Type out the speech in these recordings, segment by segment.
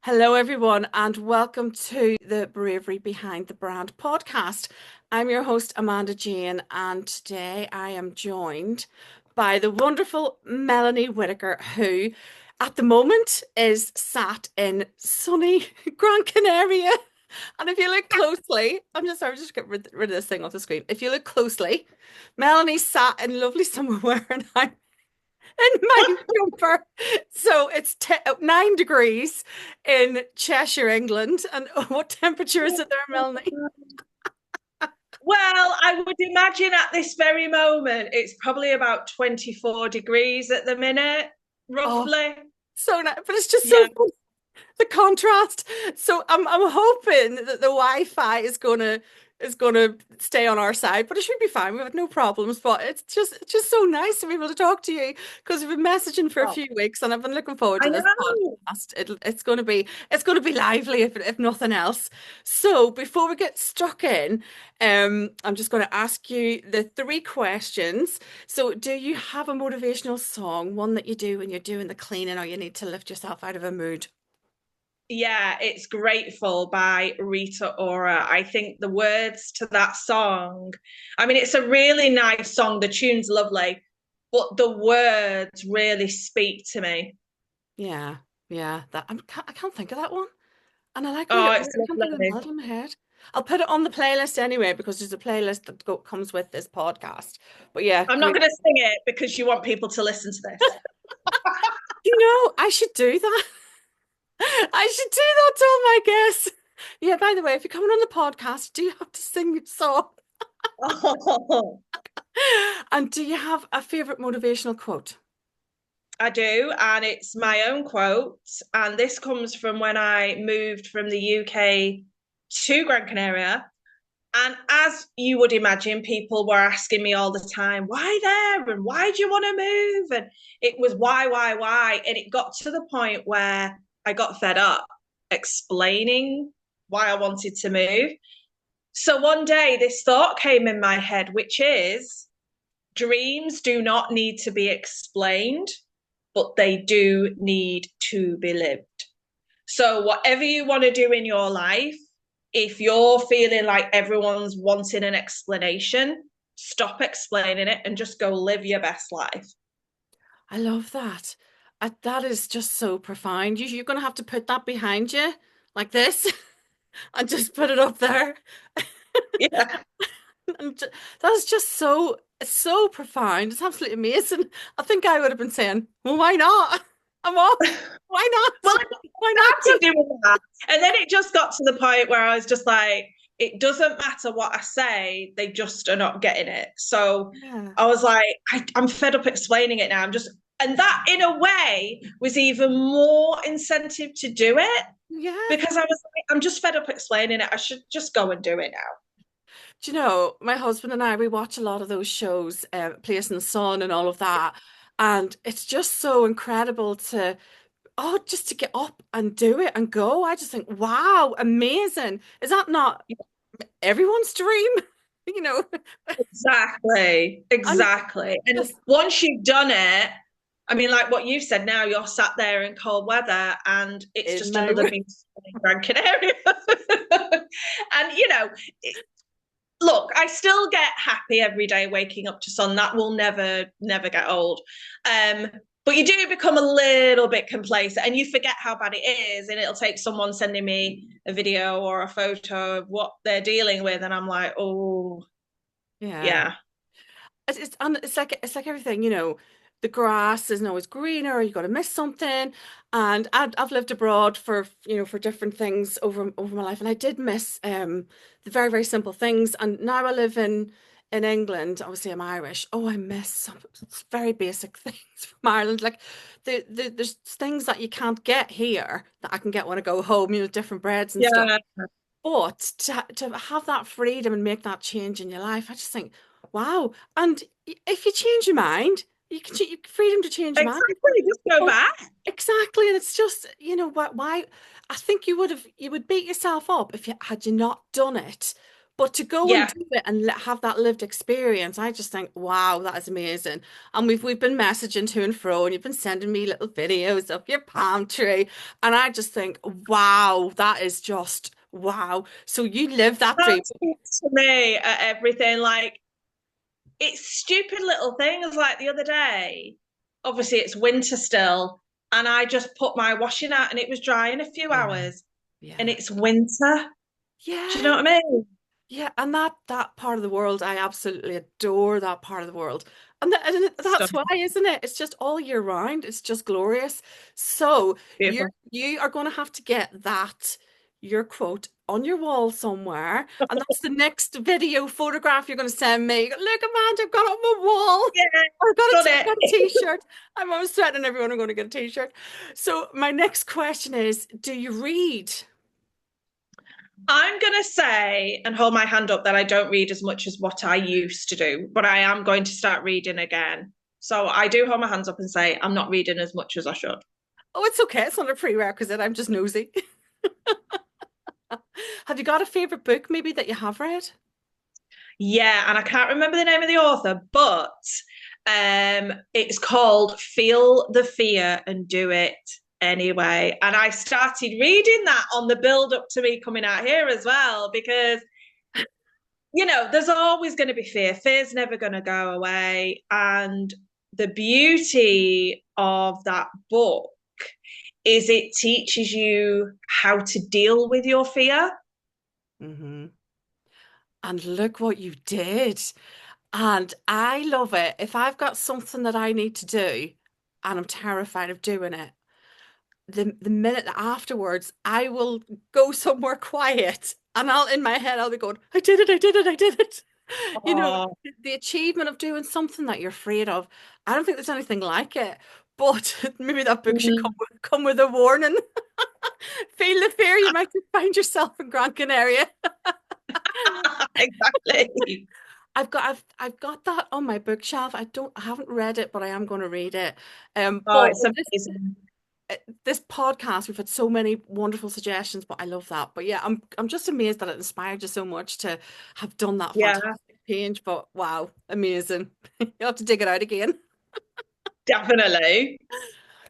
Hello, everyone, and welcome to the Bravery Behind the Brand podcast. I'm your host, Amanda Jane, and today I am joined by the wonderful Melanie Whittaker, who at the moment is sat in sunny Gran Canaria. And if you look closely, I'm just get rid of this thing off the screen. If you look closely, Melanie sat in lovely somewhere, and I'm in my jumper. So it's 9 degrees in Cheshire, England. And what temperature is it there, Melanie? Well, I would imagine at this very moment, it's probably about 24 degrees at the minute, Oh, roughly. so nice. But it's just so Yeah. fun, the contrast. So I'm hoping that the Wi-Fi is gonna stay on our side, but it should be fine. We've had no problems. But it's just so nice to be able to talk to you because we've been messaging for a Oh, few weeks, and I've been looking forward I to this know. podcast. It's gonna be lively if nothing else. So before we get stuck in, I'm just going to ask you the three questions. So, do you have a motivational song, one that you do when you're doing the cleaning or you need to lift yourself out of a mood? Yeah, it's Grateful by Rita Ora. I think the words to that song, I mean, it's a really nice song. The tune's lovely, but the words really speak to me. Yeah, yeah. I can't think of that one, and I like Rita Oh, Ora. it's I can't think of the lovely. melody in my head. I'll put it on the playlist anyway because there's a playlist that comes with this podcast. But yeah, I'm not great. going to sing it because you want people to listen to this. I should do that. I should do that to all my guests. Yeah, by the way, if you're coming on the podcast, do you have to sing your song? Oh. And do you have a favorite motivational quote? I do, and it's my own quote. And this comes from when I moved from the UK to Gran Canaria. And as you would imagine, people were asking me all the time, why there? And why do you want to move? And it was why? And it got to the point where I got fed up explaining why I wanted to move. So one day, this thought came in my head, which is dreams do not need to be explained, but they do need to be lived. So, whatever you want to do in your life, if you're feeling like everyone's wanting an explanation, stop explaining it and just go live your best life. I love that. That is just so profound. You're going to have to put that behind you like this and just put it up there. Yeah. And that is just so profound. It's absolutely amazing. I think I would have been saying, well, why not? I'm off. Why Well, not? Why I not? started doing that. And then it just got to the point where I was just like, it doesn't matter what I say, they just are not getting it. So Yeah. I was like, I'm fed up explaining it now. And that in a way was even more incentive to do it Yeah. because I was like, I'm just fed up explaining it. I should just go and do it now. Do you know, my husband and I, we watch a lot of those shows, Place in the Sun and all of that. And it's just so incredible just to get up and do it and go. I just think, wow, amazing. Is that not everyone's dream? You know, Exactly. and Exactly. And just once you've done it, I mean, like what you said now, you're sat there in cold weather and it's in just my another way. big Gran Canaria. And, look, I still get happy every day waking up to sun. That will never get old. Um, but you do become a little bit complacent and you forget how bad it is. And it'll take someone sending me a video or a photo of what they're dealing with. And I'm like, oh, Yeah. yeah. It's like everything, the grass isn't always greener, you got to miss something. And I've lived abroad for different things over my life, and I did miss the very, very simple things. And now I live in England. Obviously, I'm Irish. Oh, I miss some very basic things from Ireland. Like there's things that you can't get here that I can get when I go home, different breads and stuff. Yeah, But to have that freedom and make that change in your life, I just think, wow. And if you change your mind, you freedom to change your mind. exactly. Just go But back. exactly, and it's just, what why I think you would beat yourself up if you had you not done it. But to go and Yeah. do it and have that lived experience, I just think, wow, that is amazing. And we've been messaging to and fro, and you've been sending me little videos of your palm tree, and I just think, wow, that is just wow. So you live that That dream. speaks to me at everything. Like, it's stupid little things. Like the other day, obviously it's winter still, and I just put my washing out and it was dry in a few Yeah. hours, and Yeah. it's winter. Do you know Yeah. what I mean? Yeah, and that part of the world, I absolutely adore that part of the world. And that's why, Stunning. isn't it? It's just all year round. It's just glorious. So Beautiful. you are going to have to get that your quote on your wall somewhere, and that's the next video photograph you're going to send me. Look, Amanda, I've got it on my wall. Yeah, done I've got a it. t-shirt. I'm always threatening everyone I'm going to get a t-shirt. So my next question is, do you read? I'm going to say and hold my hand up that I don't read as much as what I used to do, but I am going to start reading again. So I do hold my hands up and say I'm not reading as much as I should. Oh, it's okay. It's not a prerequisite. I'm just nosy. Have you got a favorite book maybe that you have read? Yeah, and I can't remember the name of the author, but it's called Feel the Fear and Do It Anyway. And I started reading that on the build up to me coming out here as well, because there's always going to be fear. Fear's never going to go away. And the beauty of that book is it teaches you how to deal with your fear. Hmm. And look what you did. And I love it. If I've got something that I need to do and I'm terrified of doing it, the minute afterwards, I will go somewhere quiet and in my head, I'll be going, I did it, I did it, I did it. You know, Oh, the achievement of doing something that you're afraid of. I don't think there's anything like it. But maybe that book should come with a warning. Feel the fear, you might find yourself in Gran Canaria. exactly. I've got that on my bookshelf. I haven't read it, but I am going to read it. Oh, But it's amazing. this podcast, we've had so many wonderful suggestions, but I love that. But yeah, I'm just amazed that it inspired you so much to have done that Yeah, fantastic change. But wow, amazing. You have to dig it out again. definitely.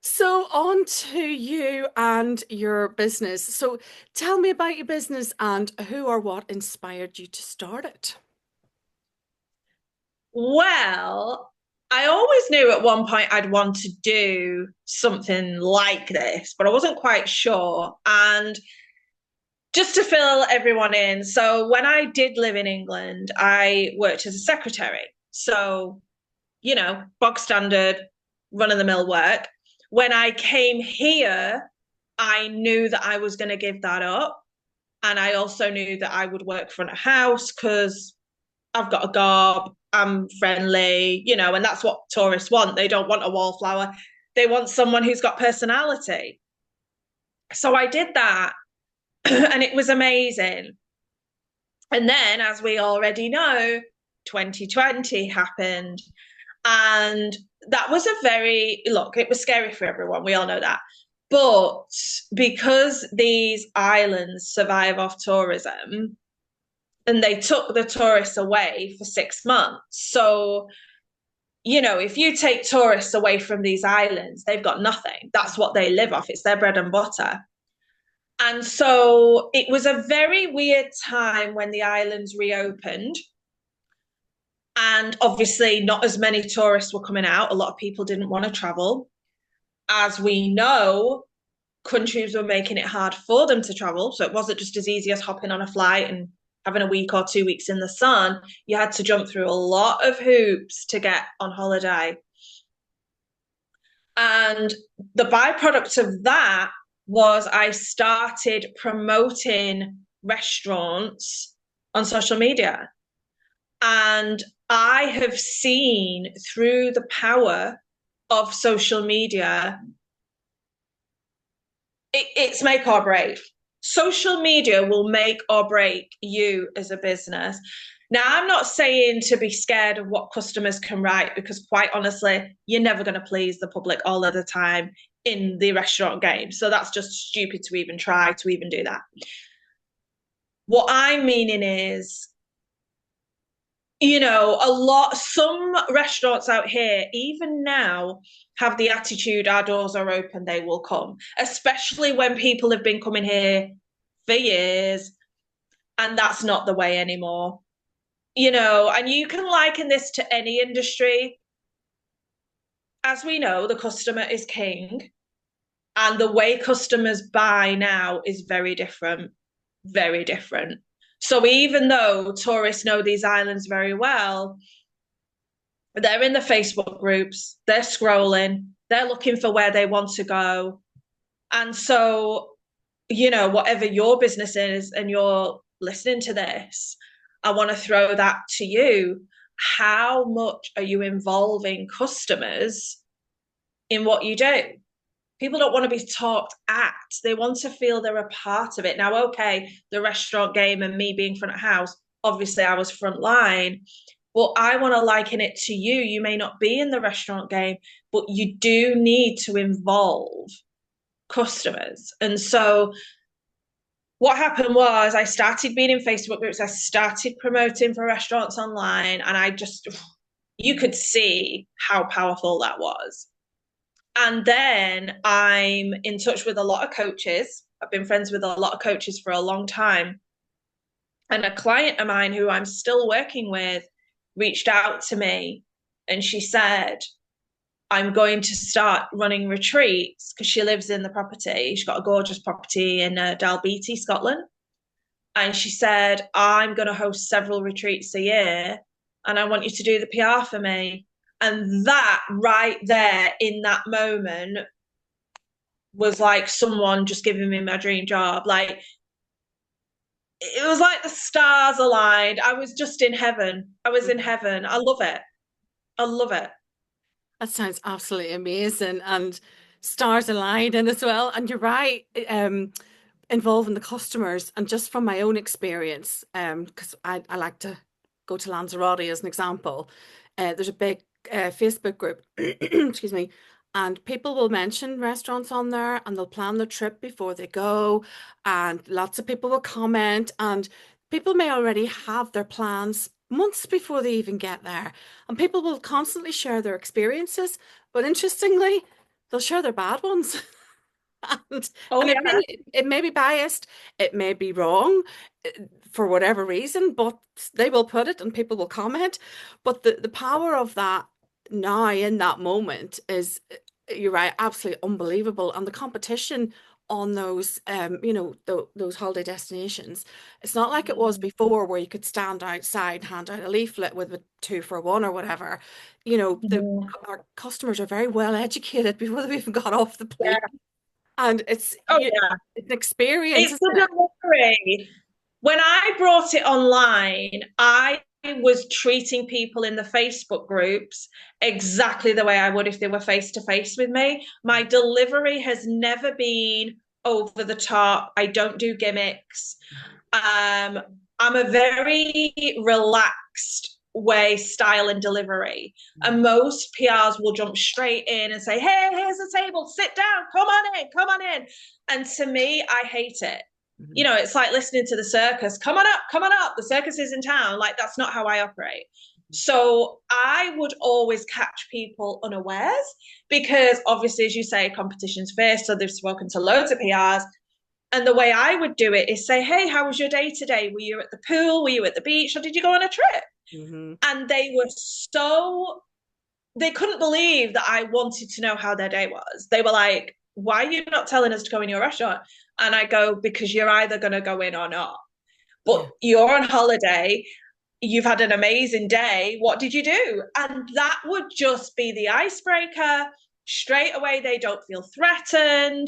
So on to you and your business. So tell me about your business and who or what inspired you to start it. Well, I always knew at one point I'd want to do something like this, but I wasn't quite sure. And just to fill everyone in, so when I did live in England, I worked as a secretary. So, bog standard, run of the mill work. When I came here, I knew that I was going to give that up. And I also knew that I would work front of house because I've got a gob, I'm friendly, and that's what tourists want. They don't want a wallflower. They want someone who's got personality. So I did that and it was amazing. And then, as we already know, 2020 happened. And that was it was scary for everyone. We all know that. But because these islands survive off tourism, and they took the tourists away for 6 months. So, if you take tourists away from these islands, they've got nothing. That's what they live off. It's their bread and butter. And so it was a very weird time when the islands reopened. And obviously, not as many tourists were coming out. A lot of people didn't want to travel. As we know, countries were making it hard for them to travel. So it wasn't just as easy as hopping on a flight and having a week or 2 weeks in the sun. You had to jump through a lot of hoops to get on holiday. And the byproduct of that was I started promoting restaurants on social media. And I have seen through the power of social media, it's make or break. Social media will make or break you as a business. Now, I'm not saying to be scared of what customers can write, because quite honestly, you're never going to please the public all of the time in the restaurant game. So that's just stupid to even try to even do that. What I'm meaning is some restaurants out here, even now, have the attitude our doors are open, they will come, especially when people have been coming here for years, and that's not the way anymore. And you can liken this to any industry. As we know, the customer is king, and the way customers buy now is very different, very different. So even though tourists know these islands very well, they're in the Facebook groups, they're scrolling, they're looking for where they want to go. And so, whatever your business is and you're listening to this, I want to throw that to you. How much are you involving customers in what you do? People don't want to be talked at. They want to feel they're a part of it. Now, okay, the restaurant game and me being front of house, obviously I was front line. Well, I want to liken it to you. You may not be in the restaurant game, but you do need to involve customers. And so what happened was I started being in Facebook groups. I started promoting for restaurants online, and you could see how powerful that was. And then I'm in touch with a lot of coaches. I've been friends with a lot of coaches for a long time. And a client of mine who I'm still working with reached out to me, and she said, I'm going to start running retreats, because she lives in the property. She's got a gorgeous property in Dalbeattie, Scotland. And she said, I'm going to host several retreats a year, and I want you to do the PR for me. And that right there in that moment was like someone just giving me my dream job. Like, it was like the stars aligned. I was just in heaven. I was in heaven. I love it. I love it. That sounds absolutely amazing, and stars aligning as well. And you're right, involving the customers. And just from my own experience, because I like to go to Lanzarote as an example. There's a big Facebook group, excuse me, and people will mention restaurants on there, and they'll plan the trip before they go, and lots of people will comment, and people may already have their plans months before they even get there. And people will constantly share their experiences, but interestingly, they'll share their bad ones. And, Oh, and yeah. it may be biased, it may be wrong for whatever reason, but they will put it and people will comment. But the power of that now in that moment is, you're right, absolutely unbelievable. And the competition on those those holiday destinations, it's not like it was before, where you could stand outside, hand out a leaflet with a 2 for 1 or whatever. Mhm. Our customers are very well educated before they've even got off the plane. Yeah. And Oh, yeah. it's an experience, It's isn't the it? delivery. When I brought it online, I was treating people in the Facebook groups exactly the way I would if they were face to face with me. My delivery has never been over the top. I don't do gimmicks. Um, I'm a very relaxed way, style, and delivery. And most PRs will jump straight in and say, hey, here's the table, sit down, come on in, come on in. And to me, I hate it. It's like listening to the circus. Come on up, come on up. The circus is in town. Like, that's not how I operate. So I would always catch people unawares, because obviously, as you say, competition's fierce. So they've spoken to loads of PRs. And the way I would do it is say, hey, how was your day today? Were you at the pool? Were you at the beach? Or did you go on a trip? Mm-hmm. And they couldn't believe that I wanted to know how their day was. They were like, why are you not telling us to go in your restaurant? And I go, because you're either going to go in or not. But Yeah. you're on holiday. You've had an amazing day. What did you do? And that would just be the icebreaker. Straight away, they don't feel threatened.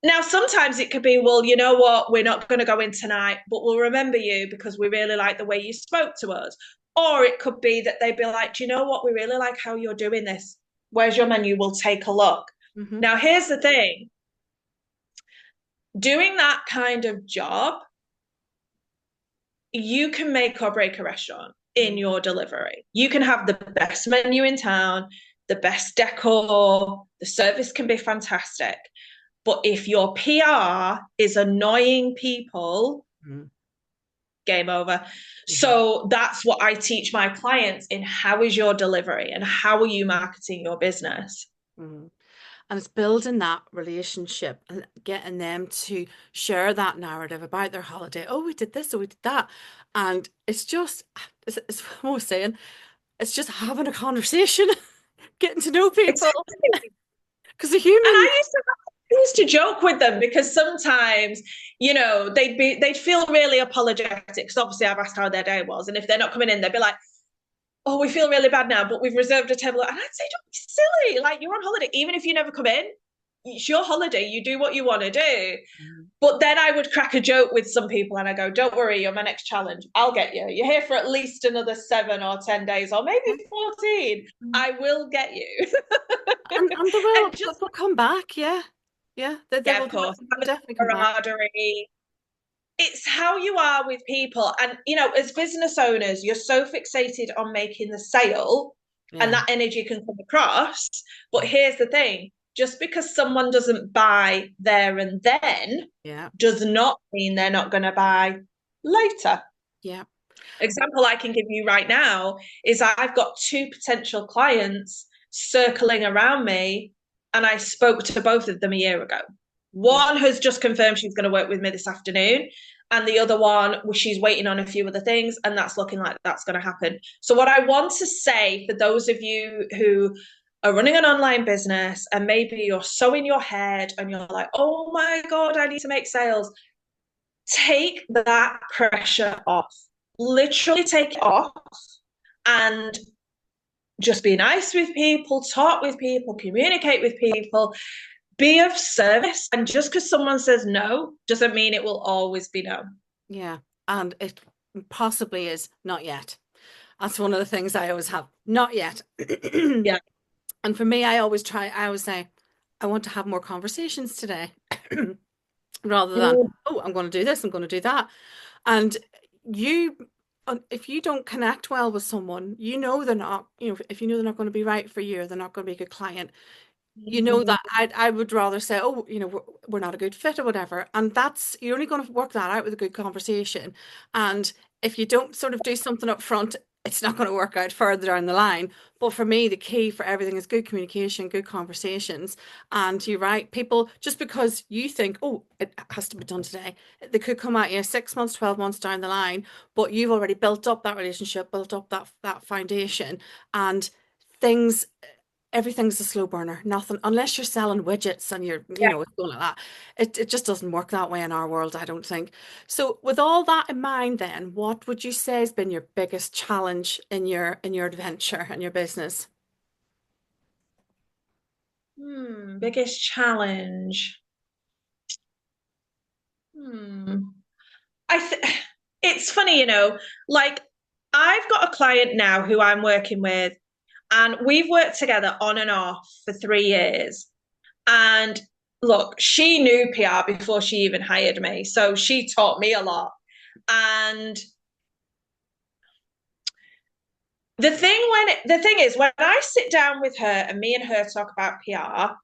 Now, sometimes it could be, well, you know what, we're not going to go in tonight, but we'll remember you because we really like the way you spoke to us. Or it could be that they'd be like, do you know what, we really like how you're doing this. Where's your menu? We'll take a look. Mm-hmm. Now, here's the thing. Doing that kind of job, you can make or break a restaurant in your delivery. You can have the best menu in town, the best decor, the service can be fantastic. But if your PR is annoying people, game over. Mhm. So that's what I teach my clients in how is your delivery and how are you marketing your business? Mhm. And it's building that relationship and getting them to share that narrative about their holiday. Oh, we did this, oh, we did that. And it's just, it's what I was saying, it's just having a conversation, getting to know people, Exactly. because the And humans, I used to joke with them because sometimes, they'd feel really apologetic because obviously I've asked how their day was. And if they're not coming in, they'd be like, oh, we feel really bad now, but we've reserved a table. And I'd say, don't be silly. Like, you're on holiday. Even if you never come in, it's your holiday. You do what you want to do. But then I would crack a joke with some people and I go, don't worry, you're my next challenge. I'll get you. You're here for at least another 7 or 10 days or maybe 14. I will get you. and And just, they'll come back, yeah. Yeah, they yeah, will of course, they'll definitely come back. camaraderie. It's how you are with people. And, as business owners, you're so fixated on making the sale and Yeah, that energy can come across. But here's the thing, just because someone doesn't buy there and then yeah, does not mean they're not going to buy later. yeah. Example I can give you right now is I've got two potential clients circling around me, and I spoke to both of them a year ago. Yeah. One has just confirmed she's going to work with me this afternoon, and the other one, she's waiting on a few other things, and that's looking like that's going to happen. So, what I want to say for those of you who are running an online business and maybe you're so in your head and you're like, oh my God, I need to make sales, take that pressure off. Literally take it off and just be nice with people, talk with people, communicate with people, be of service. And just because someone says no doesn't mean it will always be no. Yeah. And it possibly is not yet. That's one of the things I always have. Not yet. Yeah. And for me, I always say, I want to have more conversations today rather than, Mm, oh, I'm going to do this, I'm going to do that. And you, if you don't connect well with someone, you know they're not, if you know they're not going to be right for you, or they're not going to be a good client, you know that I would rather say, oh, we're not a good fit or whatever. And that's, you're only going to work that out with a good conversation. And if you don't sort of do something up front, it's not going to work out further down the line. But for me, the key for everything is good communication, good conversations. And you're right, people, just because you think, oh, it has to be done today, they could come at you 6 months, 12 months down the line, but you've already built up that relationship, built up that foundation, and things everything's a slow burner. Nothing, unless you're selling widgets and it's going like that. It just doesn't work that way in our world, I don't think. So with all that in mind, then, what would you say has been your biggest challenge in your adventure and your business? Biggest challenge. Hmm. It's funny, like I've got a client now who I'm working with, and we've worked together on and off for 3 years. And look, she knew PR before she even hired me. So she taught me a lot. And the thing is, when I sit down with her and me and her talk about PR,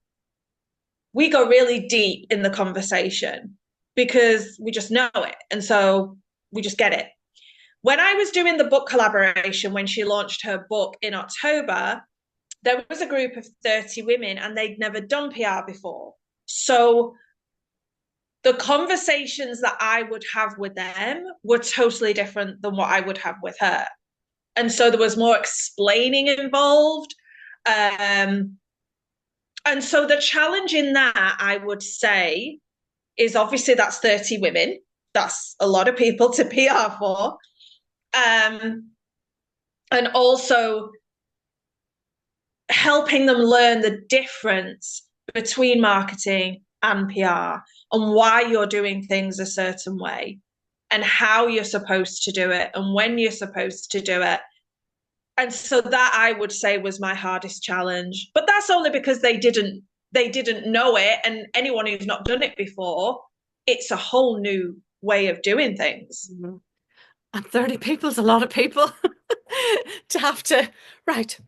we go really deep in the conversation because we just know it. And so we just get it. When I was doing the book collaboration, when she launched her book in October, there was a group of 30 women and they'd never done PR before. So the conversations that I would have with them were totally different than what I would have with her. And so there was more explaining involved. Um, and so the challenge in that, I would say, is obviously that's 30 women. That's a lot of people to PR for. And also helping them learn the difference between marketing and PR and why you're doing things a certain way and how you're supposed to do it and when you're supposed to do it. And so that I would say was my hardest challenge. But that's only because they didn't know it, and anyone who's not done it before, it's a whole new way of doing things. Mhm. And 30 people is a lot of people to have to, right,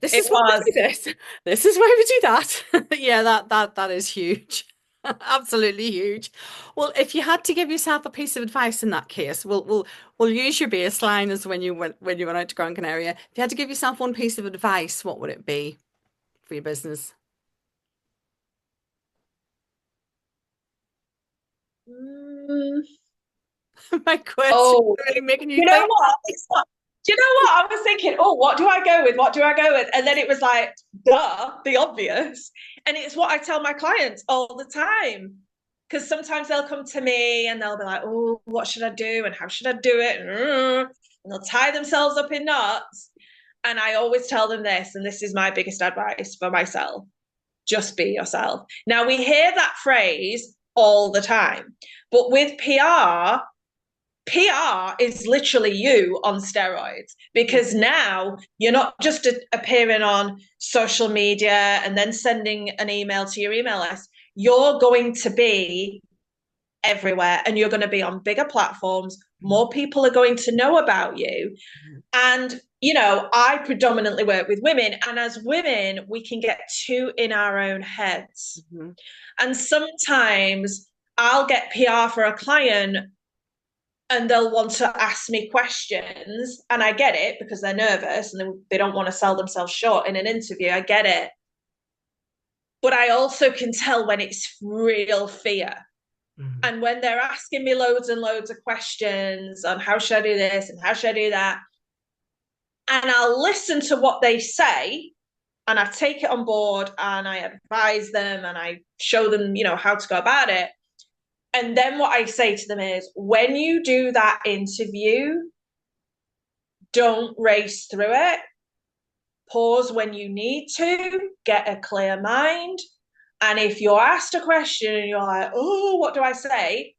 this It is why we was. do this. This is why we do that. Yeah, that is huge. Absolutely huge. Well, if you had to give yourself a piece of advice in that case, we'll use your baseline as when you went out to Gran Canaria. If you had to give yourself one piece of advice, what would it be for your business? Mm, My question oh, really making you you know think. what? Do you know what? I was thinking, oh, what do I go with? What do I go with? And then it was like, duh, the obvious. And it's what I tell my clients all the time. Because sometimes they'll come to me and they'll be like, oh, what should I do? And how should I do it? And they'll tie themselves up in knots. And I always tell them this, and this is my biggest advice for myself: just be yourself. Now, we hear that phrase all the time, but with PR is literally you on steroids, because now you're not just appearing on social media and then sending an email to your email list. You're going to be everywhere, and you're going to be on bigger platforms. More people are going to know about you. And, I predominantly work with women. And as women, we can get too in our own heads. Mhm. And sometimes I'll get PR for a client and they'll want to ask me questions, and I get it, because they're nervous and they don't want to sell themselves short in an interview. I get it, but I also can tell when it's real fear. Mhm. And when they're asking me loads and loads of questions on how should I do this and how should I do that, and I'll listen to what they say, and I take it on board and I advise them and I show them, how to go about it. And then what I say to them is, when you do that interview, don't race through it. Pause when you need to, get a clear mind. And if you're asked a question and you're like, oh, what do I say?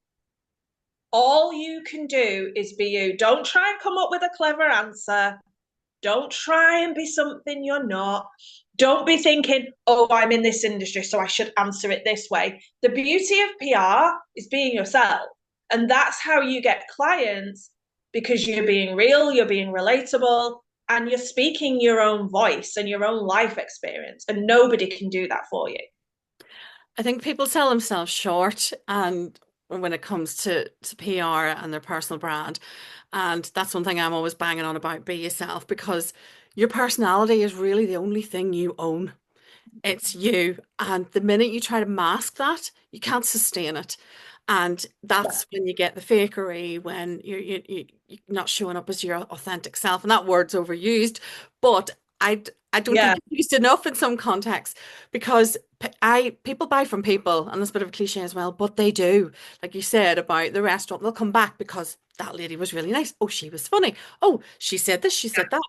All you can do is be you. Don't try and come up with a clever answer. Don't try and be something you're not. Don't be thinking, oh, I'm in this industry, so I should answer it this way. The beauty of PR is being yourself. And that's how you get clients, because you're being real, you're being relatable, and you're speaking your own voice and your own life experience. And nobody can do that for you. I think people sell themselves short and when it comes to PR and their personal brand. And that's one thing I'm always banging on about, be yourself, because your personality is really the only thing you own. It's you. And the minute you try to mask that, you can't sustain it. And Yeah. that's when you get the fakery, when you're not showing up as your authentic self. And that word's overused, but I don't think Yeah. it's used enough in some contexts, because people buy from people, and that's a bit of a cliche as well, but they do. Like you said about the restaurant, they'll come back because that lady was really nice. Oh, she was funny. Oh, she said this, she said that.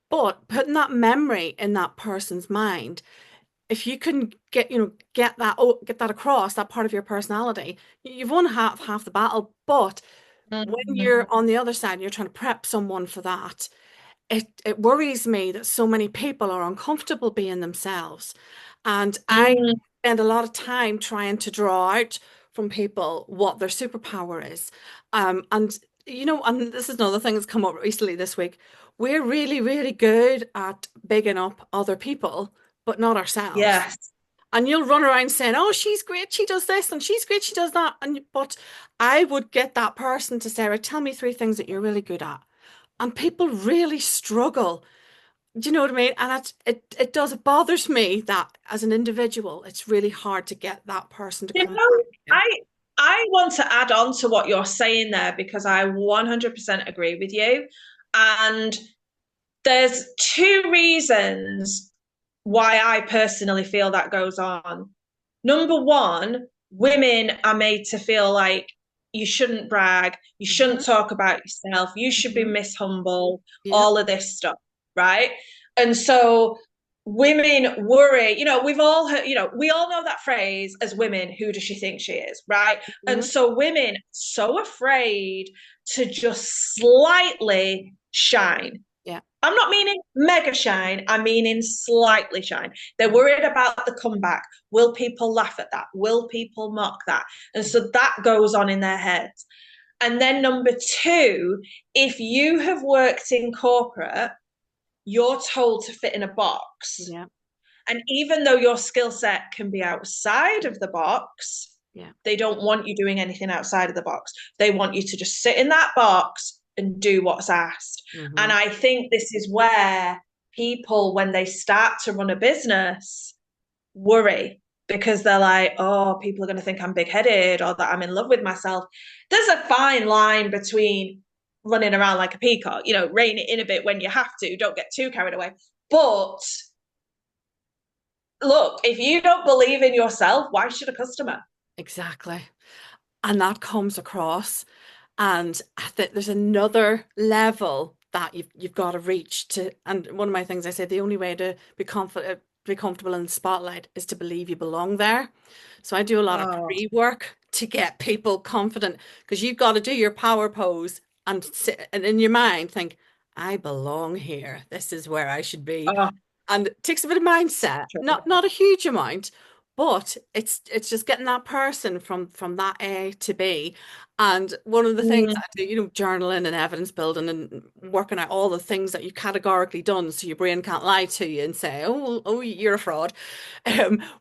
But putting that memory in that person's mind, if you can get that across, that part of your personality, you've won half the battle. But when Mm. you're on the other side and you're trying to prep someone for that, it worries me that so many people are uncomfortable being themselves. And I Mm. spend a lot of time trying to draw out from people what their superpower is. And and this is another thing that's come up recently this week. We're really, really good at bigging up other people, but not ourselves. Yes. And you'll run around saying, "Oh, she's great, she does this, and she's great, she does that." And but I would get that person to say, "Right, tell me three things that you're really good at." And people really struggle. Do you know what I mean? And it does, it bothers me that as an individual, it's really hard to get that person to You come know, back again. I want to add on to what you're saying there, because I 100% agree with you. And there's two reasons why I personally feel that goes on. Number one, women are made to feel like you shouldn't brag, you shouldn't Mhm, talk about yourself, you should be mhm. Miss Humble, Yeah. all of this stuff, right? And so women worry, we've all heard, we all know that phrase as women: who does she think she is, right? And Mhm. so women are so afraid to just slightly shine. Yeah. I'm not meaning mega shine, I'm meaning slightly shine. They're worried about the comeback. Will people laugh at that? Will people mock that? And so that goes on in their heads. And then number two, if you have worked in corporate, you're told to fit in a box. Yeah. And even though your skill set can be outside of the box, Yeah. They don't want you doing anything outside of the box. They want you to just sit in that box and do what's asked. Mm-hmm. And I think this is where people, when they start to run a business, worry because they're like, oh, people are going to think I'm big-headed or that I'm in love with myself. There's a fine line between running around like a peacock, rein it in a bit when you have to. Don't get too carried away. But look, if you don't believe in yourself, why should a customer? Exactly. And that comes across. And I think there's another level that you've got to reach to. And one of my things I say, the only way to be confident, be comfortable in the spotlight is to believe you belong there. So I do a lot of Oh, pre-work to get people confident because you've got to do your power pose and sit, and in your mind think, I belong here. This is where I should be. oh, And it takes a bit of mindset, not a huge amount, but it's just getting that person from that A to B. And one of the things mm, I do, journaling and evidence building and working out all the things that you categorically done so your brain can't lie to you and say, oh, you're a fraud.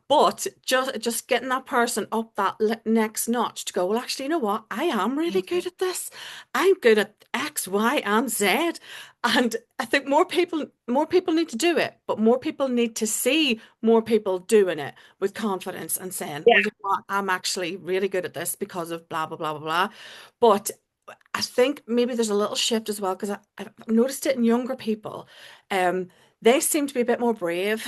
But just getting that person up that next notch to go, well, actually, you know what? I am really good at this. I'm good at X, Y, and Z. And I think more people need to do it, but more people need to see more people doing it with confidence and saying, yeah, well, you know what? I'm actually really good at this because of blah, blah, blah, blah, blah. But I think maybe there's a little shift as well because I've noticed it in younger people. Um, they seem to be a bit more brave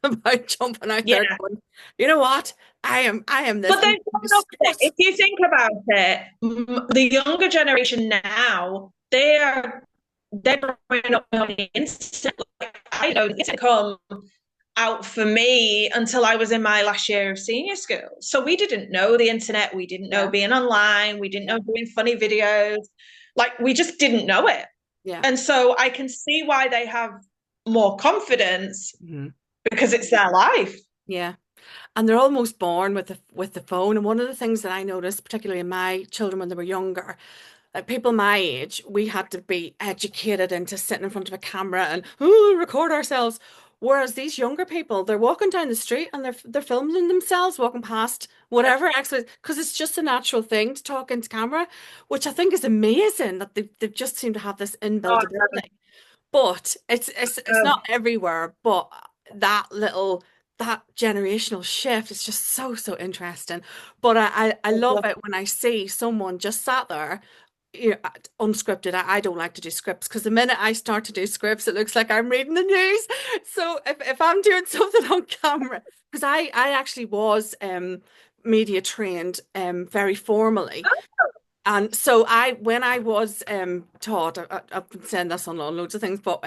about jumping out there yeah. going, you know what? I am this. But I'm then, going to if you think about it, the younger generation now, they're growing up on the internet. Like, I don't it's come out for me until I was in my last year of senior school. So we didn't know the internet. We didn't know Yeah, being online. We didn't yeah, know doing funny videos. Like we just didn't know it. yeah. And so I can see why they have more confidence Mhm. because it's their life. Yeah. And they're almost born with the phone. And one of the things that I noticed, particularly in my children when they were younger, like people my age, we had to be educated into sitting in front of a camera and record ourselves. Whereas these younger people, they're walking down the street and they're filming themselves walking past whatever exercise because it's just a natural thing to talk into camera, which I think is amazing that they've just seem to have this inbuilt Oh, ability. But it's no, not everywhere. But that generational shift is just so interesting. But I love no. it when I see someone just sat there, unscripted. I don't like to do scripts because the minute I start to do scripts, it looks like I'm reading the news. So if I'm doing something on camera, because I actually was media trained very formally. And so when I was taught, I've been saying this on loads of things, but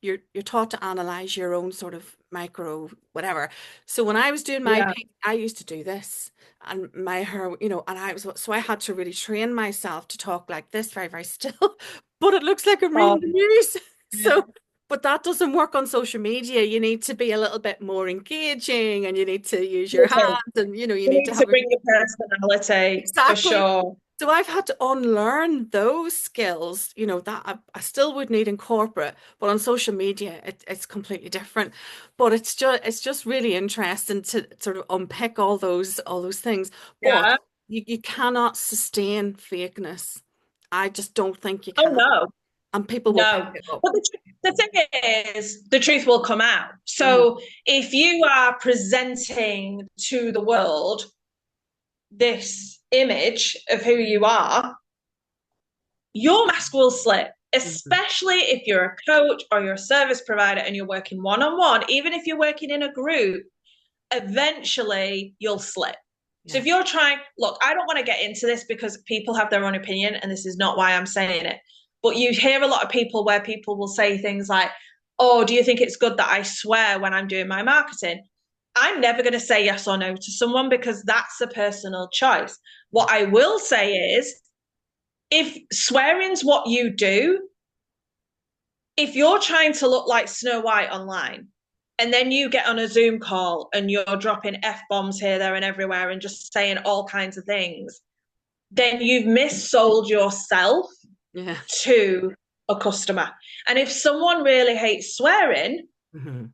you're taught to analyze your own sort of micro whatever. So when I was doing my Yeah. piece, I used to do this, and my hair, and so I had to really train myself to talk like this, very very still, but it looks like I'm Oh, reading the news. yeah. So, but that doesn't work on social media. You need to be a little bit more engaging, and you need to use your Okay. hands, and you You need need to to have a bring your personality for exactly. sure. So I've had to unlearn those skills, that I still would need in corporate, but on social media it's completely different. But it's just really interesting to sort of unpick all those things. But Yeah. you cannot sustain fakeness. I just don't think you Oh can, no, and people will pick no. it up. But the thing is, the truth will come out. Mhm. So if you are presenting to the world this image of who you are, your mask will slip, Mhm. especially if you're a coach or you're a service provider and you're working one on one, even if you're working in a group, eventually you'll slip. So Yeah. if you're trying, look, I don't want to get into this because people have their own opinion and this is not why I'm saying it. But you hear a lot of people where people will say things like, oh, do you think it's good that I swear when I'm doing my marketing? I'm never going to say yes or no to someone because that's a personal choice. What I will say is, if swearing's what you do, if you're trying to look like Snow White online, and then you get on a Zoom call and you're dropping F bombs here, there, and everywhere and just saying all kinds of things, then you've missold yourself Yeah. to a customer. And if someone really hates swearing, Mhm.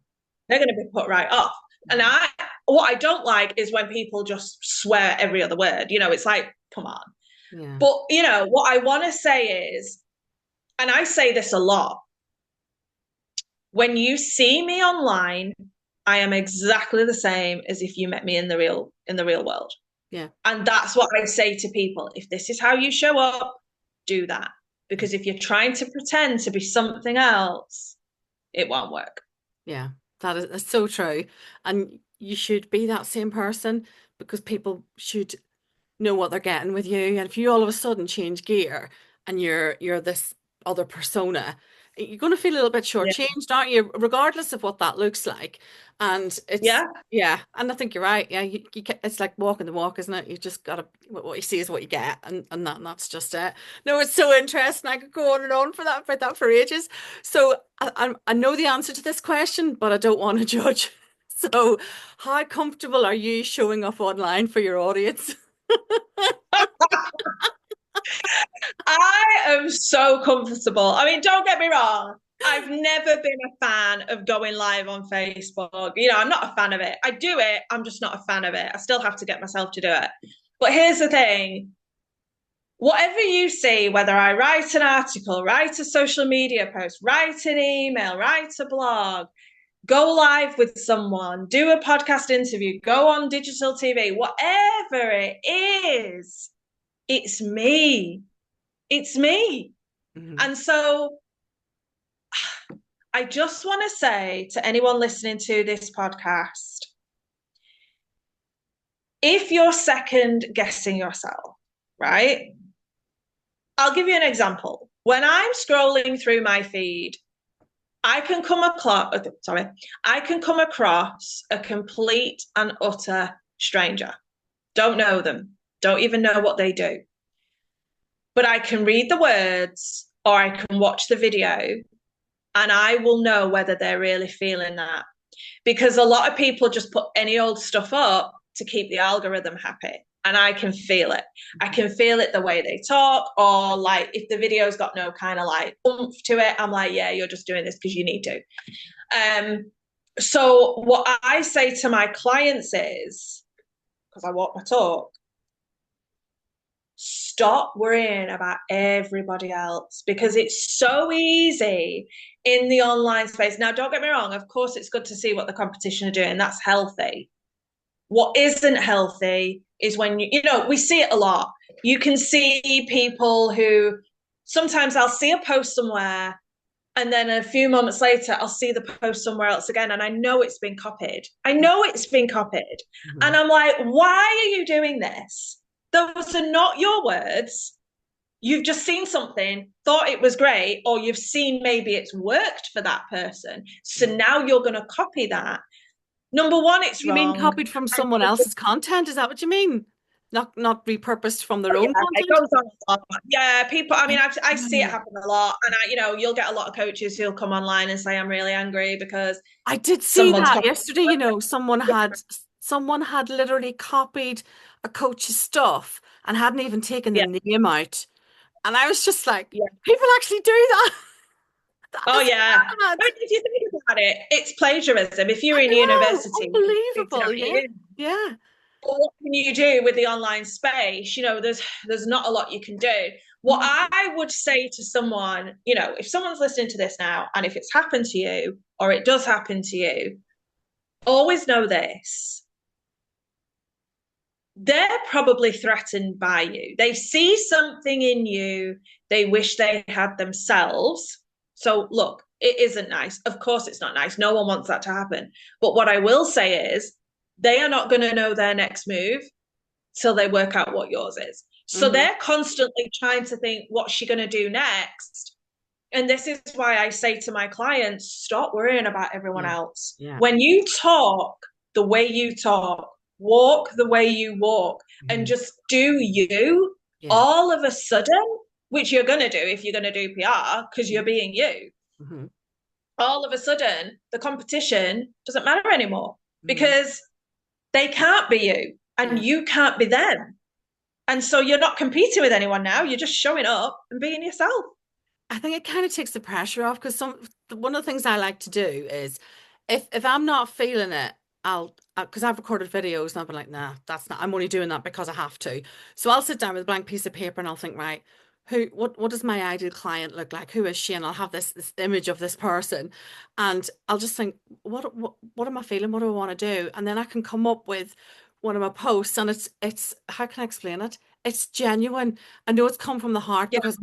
they're going to be put right off. And Mhm. what I don't like is when people just swear every other word. It's like, come on. Yeah. But, what I want to say is, and I say this a lot, when you see me online, I am exactly the same as if you met me in the real world. Yeah. And that's what I say to people. If this is how you show up, do that. Because if you're trying to pretend to be something else, it won't work. Yeah. That's so true. And you should be that same person because people should know what they're getting with you. And if you all of a sudden change gear and you're this other persona, you're going to feel a little bit Yeah. shortchanged, aren't you? Regardless of what that looks like. And it's Yeah. yeah, and I think you're right. Yeah, it's like walking the walk, isn't it? You just gotta what you see is what you get, and that's just it. No, it's so interesting. I could go on and on for that about that for ages. So I know the answer to this question, but I don't want to judge. So, how comfortable are you showing up online for your audience? I am so comfortable. I mean, don't get me wrong. I've never been a fan of going live on Facebook. I'm not a fan of it. I do it. I'm just not a fan of it. I still have to get myself to do it. But here's the thing. Whatever you see, whether I write an article, write a social media post, write an email, write a blog, go live with someone, do a podcast interview, go on digital TV, whatever it is, it's me. It's me. Mhm. And so I just want to say to anyone listening to this podcast, if you're second guessing yourself, right? I'll give you an example. When I'm scrolling through my feed, I can come across a complete and utter stranger. Don't know them. Don't even know what they do. But I can read the words or I can watch the video and I will know whether they're really feeling that. Because a lot of people just put any old stuff up to keep the algorithm happy. And I can feel it. I can feel it the way they talk, or like if the video's got no kind of like oomph to it, I'm like, yeah, you're just doing this because you need to. So what I say to my clients is, because I walk my talk, stop worrying about everybody else because it's so easy in the online space. Now, don't get me wrong, of course, it's good to see what the competition are doing. That's healthy. What isn't healthy is when we see it a lot. You can see people who sometimes I'll see a post somewhere and then a few moments later I'll see the post somewhere else again and I know it's been copied. Mhm. And I'm like, why are you doing this? Those are not your words. You've just seen something, thought it was great, or you've seen maybe it's worked for that person. So now you're going to copy that. Number one, it's You mean wrong. copied from someone else's content? Is that what you mean? Not repurposed from their Oh, own yeah, it content? goes on a lot. Yeah, people, I mean, I see it Yeah. happen a lot. And, you'll get a lot of coaches who'll come online and say, I'm really angry because I did see someone's that copied. yesterday, someone had literally copied a coach's stuff and hadn't even taken the Yeah, name out. And I was just like, yeah. people actually do that. Oh, That's yeah. mad. I mean, if you think about it, it's plagiarism. If you're I in know. university, Unbelievable. Yeah. Yeah. But what can you do with the online space? There's not a lot you can do. What Mhm. I would say to someone, if someone's listening to this now, and if it's happened to you or it does happen to you, always know this. They're probably threatened by you. They see something in you they wish they had themselves. So, look, it isn't nice. Of course, it's not nice. No one wants that to happen. But what I will say is, they are not going to know their next move till they work out what yours is. So Mhm. they're constantly trying to think, what's she going to do next? And this is why I say to my clients, stop worrying about everyone Yeah. else. Yeah. When you talk the way you talk, walk the way you walk, and Mhm. just do you, Yeah. all of a sudden, which you're going to do if you're going to do PR because you're being you, Mhm. all of a sudden, the competition doesn't matter anymore Mhm. because they can't be you and Yeah. you can't be them. And so you're not competing with anyone now. You're just showing up and being yourself. I think it kind of takes the pressure off because one of the things I like to do is if I'm not feeling it, I'll because I've recorded videos and I've been like, nah, that's not, I'm only doing that because I have to. So I'll sit down with a blank piece of paper and I'll think, right, what does my ideal client look like? Who is she? And I'll have this image of this person, and I'll just think, what am I feeling? What do I want to do? And then I can come up with one of my posts, and it's how can I explain it? It's genuine. I know it's come from the heart Yeah. because,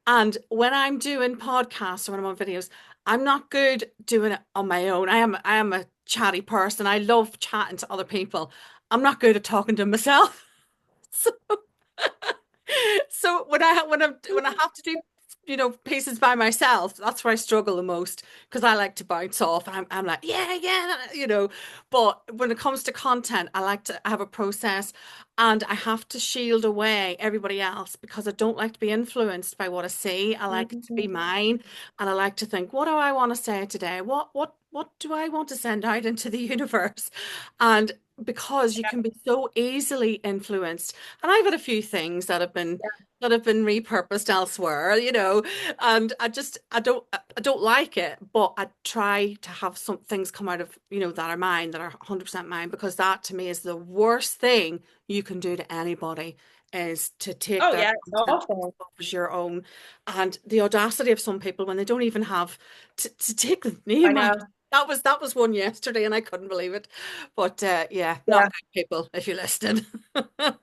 and when I'm doing podcasts or when I'm on videos, I'm not good doing it on my own. I am a chatty person. I love chatting to other people. I'm not good at talking to myself. So, so when I have to do pieces by myself, that's where I struggle the most because I like to bounce off and I'm like, yeah, yeah. But when it comes to content, I like to have a process and I have to shield away everybody else because I don't like to be influenced by what I see. I like it to be Mhm. mine, and I like to think, what do I want to say today? What do I want to send out into the universe? And because you can be so easily influenced, and I've had a few things that have been repurposed elsewhere, and I don't like it, but I try to have some things come out of, that are mine, that are 100% mine, because that to me is the worst thing you can do to anybody, is to take Oh their yeah, it's content awful. as your own. And the audacity of some people when they don't even have to take the I name out. know. That was one yesterday and I couldn't believe it. But yeah, not Yeah. good people if you're listening. And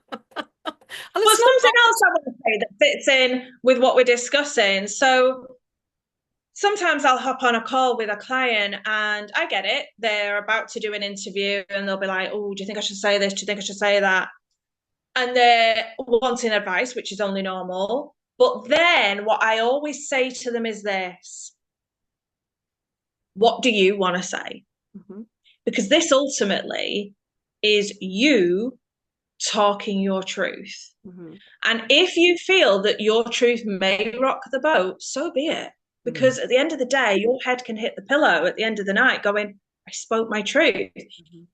But it's not something else I want to say that fits in with what we're discussing. So sometimes I'll hop on a call with a client and I get it. They're about to do an interview and they'll be like, oh, do you think I should say this? Do you think I should say that? And they're wanting advice, which is only normal. But then what I always say to them is this: what do you want to say? Mhm, Because this ultimately is you talking your truth. mhm, And if you feel that your truth may rock the boat, so be it. mhm, Because at the end of the day, your head can hit the pillow at the end of the night going, I spoke my truth. mhm,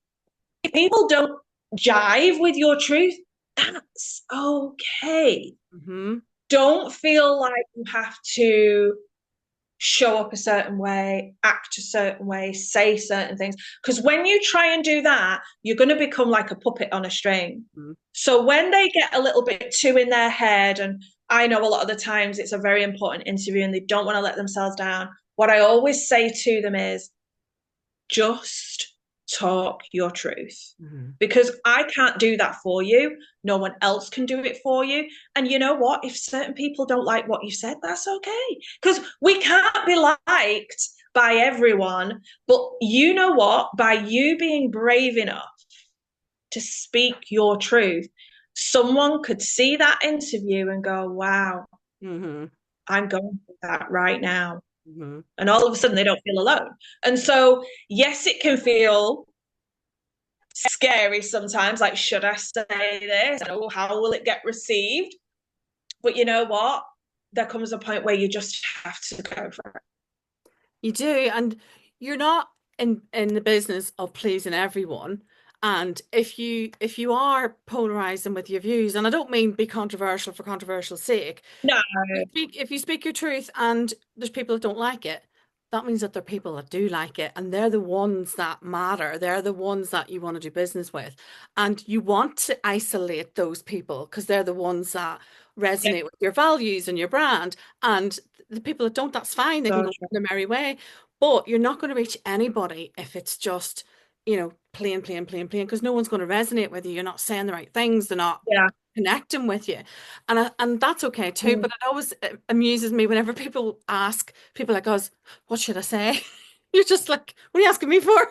If people don't jive with your truth, that's okay. mhm, Don't feel like you have to show up a certain way, act a certain way, say certain things. Because when you try and do that, you're going to become like a puppet on a string. mhm, So when they get a little bit too in their head, and I know a lot of the times it's a very important interview and they don't want to let themselves down, what I always say to them is just talk your truth. mhm. Because I can't do that for you. No one else can do it for you. And you know what? If certain people don't like what you said, that's okay. Because we can't be liked by everyone. But you know what? By you being brave enough to speak your truth, someone could see that interview and go, wow, Mhm, I'm going through that right now. mhm. And all of a sudden they don't feel alone. And so, yes, it can feel scary sometimes, like, should I say this? Oh, how will it get received? But you know what? There comes a point where you just have to go for it. You do, and you're not in the business of pleasing everyone. And if you are polarizing with your views, and I don't mean be controversial for controversial sake, No, if you speak your truth and there's people that don't like it, that means that there are people that do like it, and they're the ones that matter. They're the ones that you want to do business with. And you want to isolate those people because they're the ones that yeah, resonate with your values and your brand. And the people that don't, that's fine. They can so go true. their merry way. But you're not going to reach anybody if it's just, plain, plain, plain, plain, because no one's going to resonate with you. You're not saying the right things. They're not Yeah. connecting with you. And that's okay too. Mm. But it always amuses me whenever people ask, people like us, what should I say? You're just like, what are you asking me for?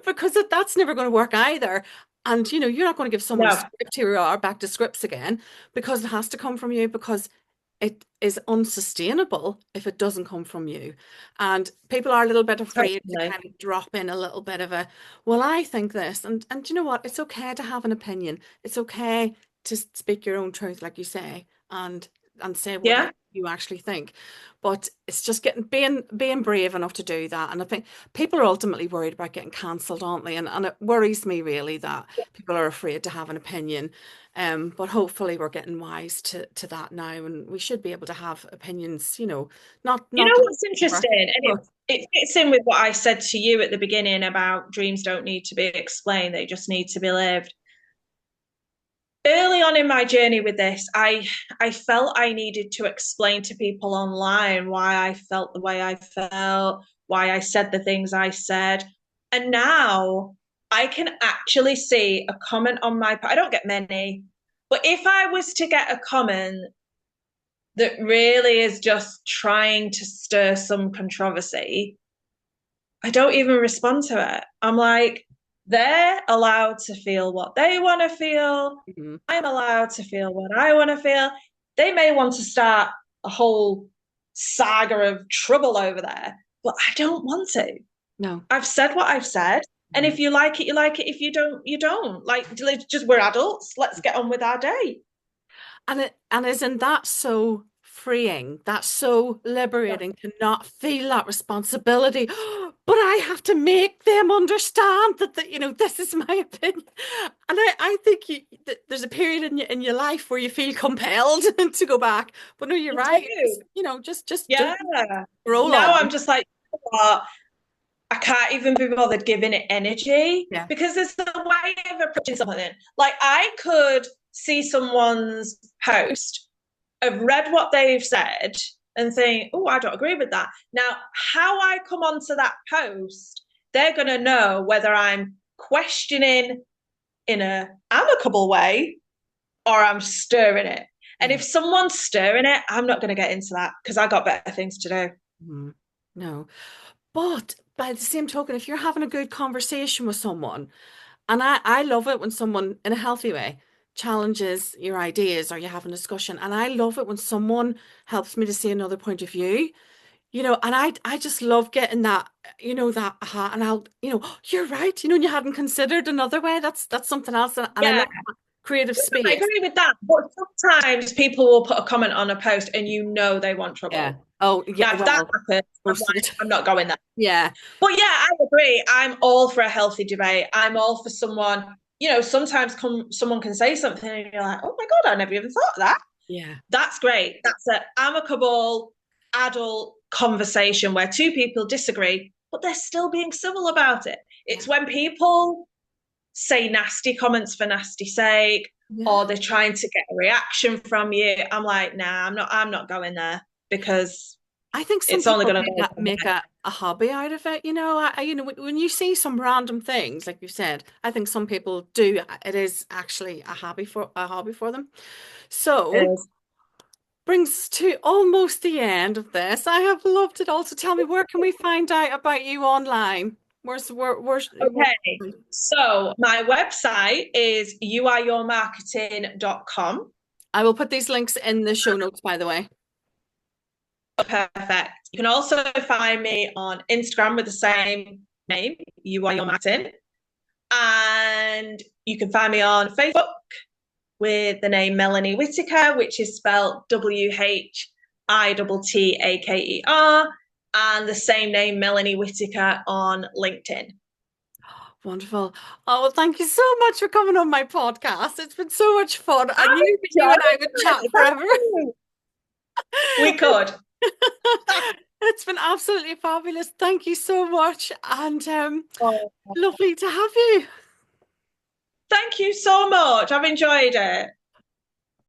Because that's never going to work either. And you're not going to give someone a No. script. Here we are back to scripts again, because it has to come from you, because it is unsustainable if it doesn't come from you. And people are a little bit afraid to Totally. kind of drop in a little bit of a, well, I think this. And you know what? It's okay to have an opinion. It's okay to speak your own truth, like you say, and say what you Yeah. you actually think. But it's just being brave enough to do that. And I think people are ultimately worried about getting cancelled, aren't they? And it worries me really that people are afraid to have an opinion. But hopefully we're getting wise to that now, and we should be able to have opinions, not You not know that what's interesting? it fits in with what I said to you at the beginning about dreams don't need to be explained, they just need to be lived. Early on in my journey with this, I felt I needed to explain to people online why I felt the way I felt, why I said the things I said. And now I can actually see a comment on my, I don't get many, but if I was to get a comment that really is just trying to stir some controversy, I don't even respond to it. I'm like, they're allowed to feel what they want to feel. Mhm. I'm allowed to feel what I want to feel. They may want to start a whole saga of trouble over there, but I don't want to. No. I've said what I've said. And if you like it, you like it. If you don't, you don't. Like, just we're adults. Let's get on with our day. And isn't that so freeing? That's so Yeah. liberating to not feel that responsibility. But I have to make them understand that this is my opinion. And I think there's a period in your life where you feel compelled to go back. But no, you're You right. do. Just do Yeah. roll Now I'm on. just like, what? I can't even be bothered giving it energy Yeah. because there's a way of approaching something. Like I could see someone's post, have read what they've said, and think, oh, I don't agree with that. Now, how I come onto that post, they're going to know whether I'm questioning in a amicable way or I'm stirring it. And Yeah. if someone's stirring it, I'm not going to get into that because I got better things to do. Mhm. No. But by the same token, if you're having a good conversation with someone, and I love it when someone, in a healthy way, challenges your ideas or you have a discussion. And I love it when someone helps me to see another point of view, and I just love getting that, that aha, and oh, you're right, and you hadn't considered another way. That's something else. And I Yeah, love that creative I space. agree with that. But sometimes people will put a comment on a post and you know they want Yeah. trouble. Oh, yeah. Now, if that Well, happens, I'm most of the like, time. I'm not going there. Yeah. But yeah, I agree. I'm all for a healthy debate. I'm all for someone, sometimes someone can say something and you're like, oh my God, I never even thought of that. Yeah. That's great. That's an amicable adult conversation where two people disagree, but they're still being civil about it. Yeah. It's when people say nasty comments for nasty sake or Yeah. they're trying to get a reaction from you. I'm like, nah, I'm not going there because I think some it's only people going to make go a, from make there. a hobby out of it. When you see some random things, like you said, I think some people do. It is actually a hobby for them. So brings us to almost the end of this. I have loved it all. So tell me, where can we find out about you online? Where's Okay. So my website is youareyourmarketing.com. I will put these links in the show notes, by the way. Perfect. You can also find me on Instagram with the same name, You Are Your Marketing. And you can find me on Facebook with the name Melanie Whittaker, which is spelled Whittaker, and the same name, Melanie Whittaker, on LinkedIn. Wonderful. Oh, well, thank you so much for coming on my podcast. It's been so much fun. I I knew that you and I would chat enjoyed forever. it. We could. It's been absolutely fabulous. Thank you so much. And Oh, lovely to have you. thank you so much. I've enjoyed it.